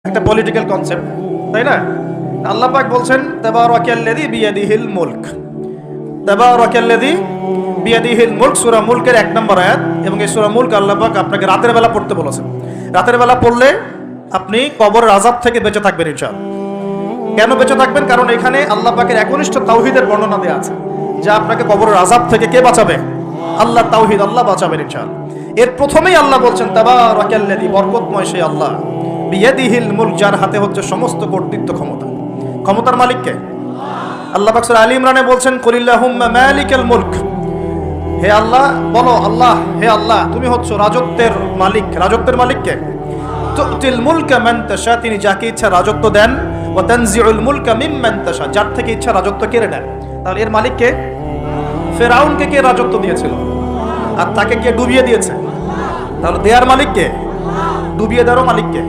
একটা political concept, তাই না? আল্লাহ পাক বলছেন তাবারাকাল্লাযী বিয়াদিহিল মুলক, তাবারাকাল্লাযী বিয়াদিহিল মুলক, সূরা মুলকের 1 নম্বর আয়াত। এবং এই সূরা মুলক আল্লাহ পাক আপনাকে রাতের বেলা পড়তে বলেছেন। রাতের বেলা পড়লে আপনি কবরের আযাব থেকে বেঁচে থাকবেন ইনশাআল্লাহ। কেন বেঁচে থাকবেন? কারণ এখানে আল্লাহ পাকের একনিষ্ঠ তাওহীদের বর্ণনা দেওয়া আছে, যে আপনাকে কবরের আযাব থেকে কে বাঁচাবে? আল্লাহ, তাওহীদ, আল্লাহ বাঁচাবেন ইনশাআল্লাহ। এর প্রথমেই আল্লাহ বলছেন তাবারাকাল্লাযী, বরকতময় সেই আল্লাহ, বিয়াদিহিল মুলক, যার হাতে হচ্ছে সমস্ত কর্তৃত্ব ক্ষমতা। ক্ষমতার মালিক কে? আল্লাহ পাক সূরা আলী ইমরানে বলছেন কুলিল্লাহুম্মা মালিকাল মুলক, হে আল্লাহ বলো, আল্লাহ, হে আল্লাহ তুমি হচ্ছ রাজত্বের মালিক। রাজত্বের মালিক কে? তুতিল মুলকা মান তাশা, তিনি যাকে ইচ্ছা রাজত্ব দেন। ওয়া তানজিউল মুলকা মিম্মান তাশা, যার থেকে ইচ্ছা রাজত্ব কেড়ে নেন। তাহলে এর মালিক কে? ফেরাউনকে কে রাজত্ব দিয়েছিল আর তাকে কে ডুবিয়ে দিয়েছে? তাহলে দেয়ার মালিক কে? ডুবিয়ে দেওয়ারও মালিক কে?